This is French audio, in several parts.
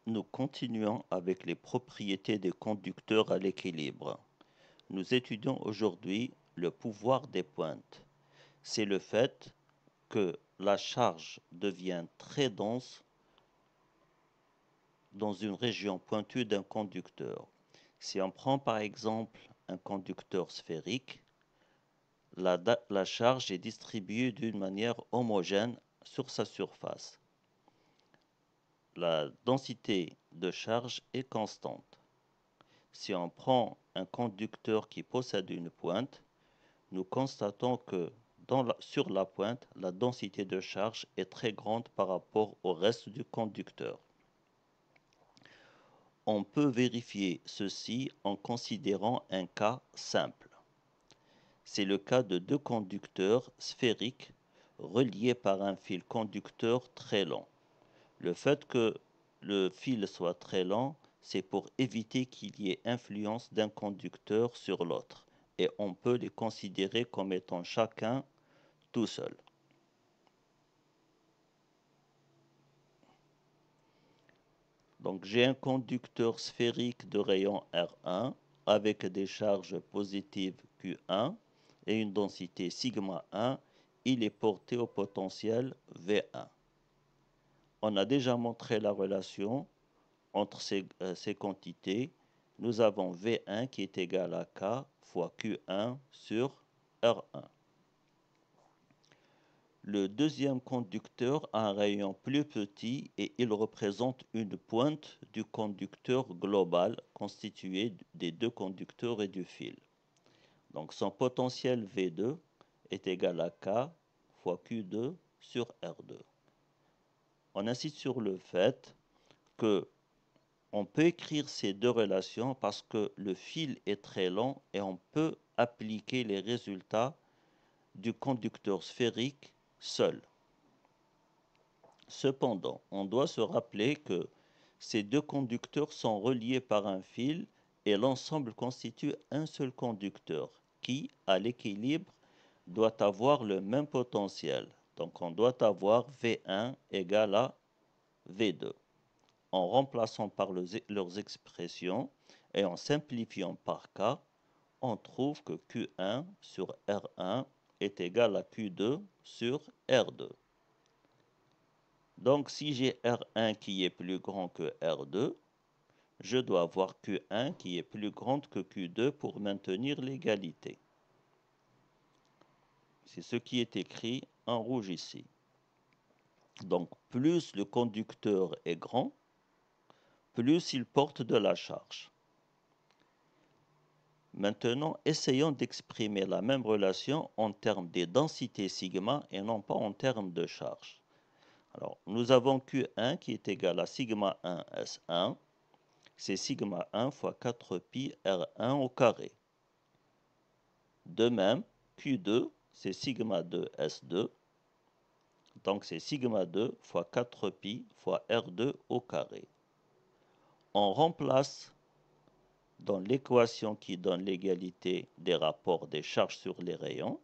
Nous continuons avec les propriétés des conducteurs à l'équilibre. Nous étudions aujourd'hui le pouvoir des pointes. C'est le fait que la charge devient très dense dans une région pointue d'un conducteur. Si on prend par exemple un conducteur sphérique, la charge est distribuée d'une manière homogène sur sa surface. La densité de charge est constante. Si on prend un conducteur qui possède une pointe, nous constatons que sur la pointe, la densité de charge est très grande par rapport au reste du conducteur. On peut vérifier ceci en considérant un cas simple. C'est le cas de deux conducteurs sphériques reliés par un fil conducteur très long. Le fait que le fil soit très lent, c'est pour éviter qu'il y ait influence d'un conducteur sur l'autre. Et on peut les considérer comme étant chacun tout seul. Donc j'ai un conducteur sphérique de rayon R1 avec des charges positives Q1 et une densité sigma 1. Il est porté au potentiel V1. On a déjà montré la relation entre ces quantités. Nous avons V1 qui est égal à K fois Q1 sur R1. Le deuxième conducteur a un rayon plus petit et il représente une pointe du conducteur global constitué des deux conducteurs et du fil. Donc son potentiel V2 est égal à K fois Q2 sur R2. On insiste sur le fait que on peut écrire ces deux relations parce que le fil est très long et on peut appliquer les résultats du conducteur sphérique seul. Cependant, on doit se rappeler que ces deux conducteurs sont reliés par un fil et l'ensemble constitue un seul conducteur qui, à l'équilibre, doit avoir le même potentiel. Donc on doit avoir V1 égal à V2. En remplaçant par leurs expressions et en simplifiant par K, on trouve que Q1 sur R1 est égal à Q2 sur R2. Donc si j'ai R1 qui est plus grand que R2, je dois avoir Q1 qui est plus grande que Q2 pour maintenir l'égalité. C'est ce qui est écrit en rouge ici. Donc plus le conducteur est grand, plus il porte de la charge. Maintenant, essayons d'exprimer la même relation en termes des densités sigma et non pas en termes de charge. Alors, nous avons Q1 qui est égal à sigma 1 S1. C'est sigma 1 fois 4 pi R1 au carré. De même, Q2, c'est sigma 2 S2. Donc, c'est sigma 2 fois 4 pi fois R2 au carré. On remplace dans l'équation qui donne l'égalité des rapports des charges sur les rayons.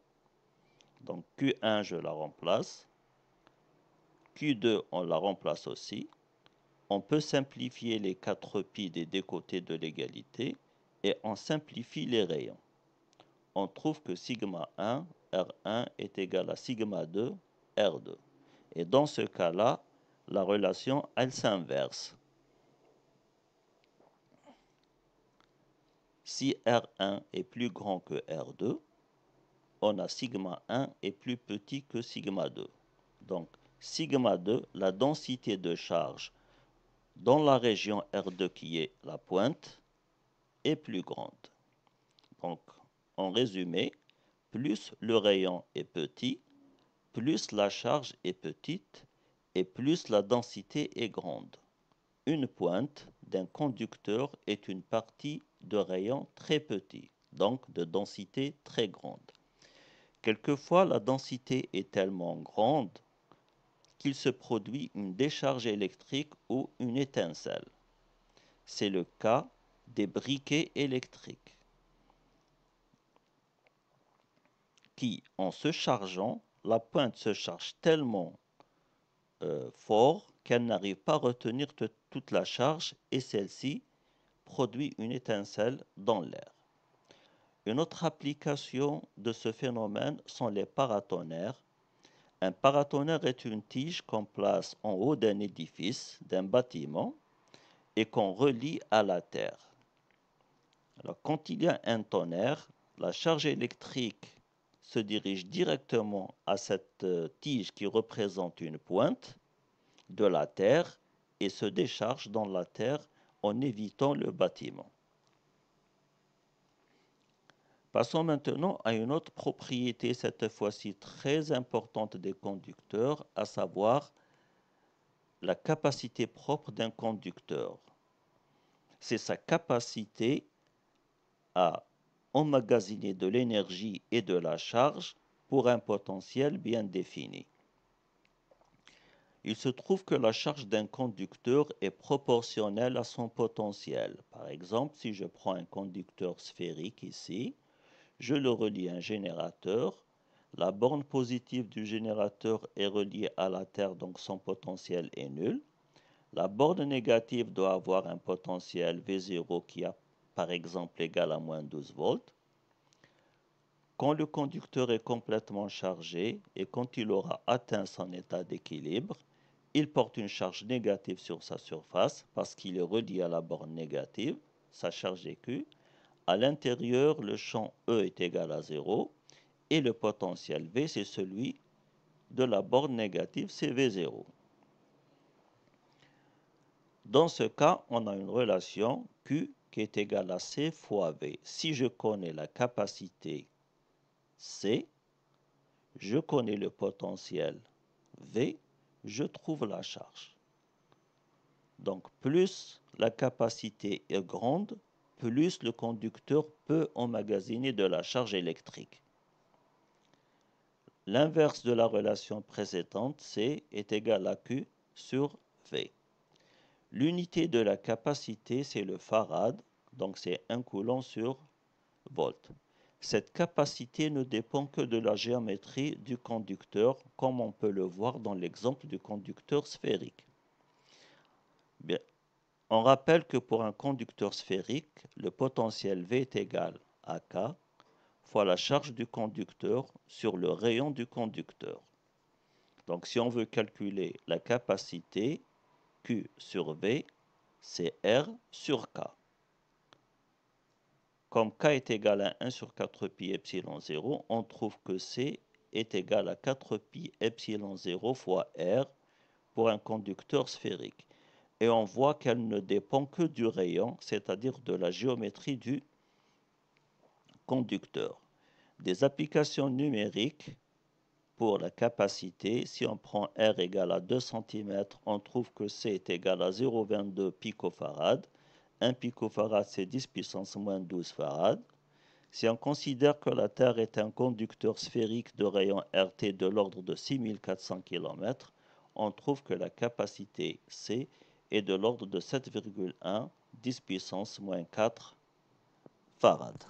Donc Q1, je la remplace. Q2, on la remplace aussi. On peut simplifier les 4 pi des deux côtés de l'égalité et on simplifie les rayons. On trouve que sigma 1, R1 est égal à sigma 2, R2. Et dans ce cas-là, la relation, elle s'inverse. Si R1 est plus grand que R2, on a sigma 1 est plus petit que sigma 2. Donc, sigma 2, la densité de charge dans la région R2 qui est la pointe, est plus grande. Donc, en résumé, plus le rayon est petit, plus la charge est petite et plus la densité est grande. Une pointe d'un conducteur est une partie de rayon très petit, donc de densité très grande. Quelquefois, la densité est tellement grande qu'il se produit une décharge électrique ou une étincelle. C'est le cas des briquets électriques qui, en se chargeant, la pointe se charge tellement fort qu'elle n'arrive pas à retenir toute la charge et celle-ci produit une étincelle dans l'air. Une autre application de ce phénomène sont les paratonnerres. Un paratonnerre est une tige qu'on place en haut d'un édifice, d'un bâtiment, et qu'on relie à la terre. Alors, quand il y a un tonnerre, la charge électrique se dirige directement à cette tige qui représente une pointe de la terre et se décharge dans la terre en évitant le bâtiment. Passons maintenant à une autre propriété, cette fois-ci très importante des conducteurs, à savoir la capacité propre d'un conducteur. C'est sa capacité à emmagasiner de l'énergie et de la charge pour un potentiel bien défini. Il se trouve que la charge d'un conducteur est proportionnelle à son potentiel. Par exemple, si je prends un conducteur sphérique ici, je le relie à un générateur. La borne positive du générateur est reliée à la Terre, donc son potentiel est nul. La borne négative doit avoir un potentiel V0 qui est par exemple égal à moins 12 volts. Quand le conducteur est complètement chargé et quand il aura atteint son état d'équilibre, il porte une charge négative sur sa surface parce qu'il est relié à la borne négative, sa charge est Q. À l'intérieur, le champ E est égal à 0 et le potentiel V, c'est celui de la borne négative, c'est V0. Dans ce cas, on a une relation Q qui est égale à C fois V. Si je connais la capacité C, je connais le potentiel V, je trouve la charge. Donc plus la capacité est grande, plus le conducteur peut emmagasiner de la charge électrique. L'inverse de la relation précédente, C est égal à Q sur V. L'unité de la capacité, c'est le farad, donc c'est 1 coulomb sur volt. Cette capacité ne dépend que de la géométrie du conducteur, comme on peut le voir dans l'exemple du conducteur sphérique. Bien. On rappelle que pour un conducteur sphérique, le potentiel V est égal à K fois la charge du conducteur sur le rayon du conducteur. Donc si on veut calculer la capacité, Q sur V, c'est R sur K. Comme K est égal à 1 sur 4 pi epsilon 0, on trouve que C est égal à 4 pi epsilon 0 fois R pour un conducteur sphérique. Et on voit qu'elle ne dépend que du rayon, c'est-à-dire de la géométrie du conducteur. Des applications numériques pour la capacité, si on prend R égale à 2 cm, on trouve que C est égal à 0,22 picofarad. 1 picofarad, c'est 10 puissance moins 12 farad. Si on considère que la Terre est un conducteur sphérique de rayon RT de l'ordre de 6400 km, on trouve que la capacité C est de l'ordre de 7,1 10 puissance moins 4 farad.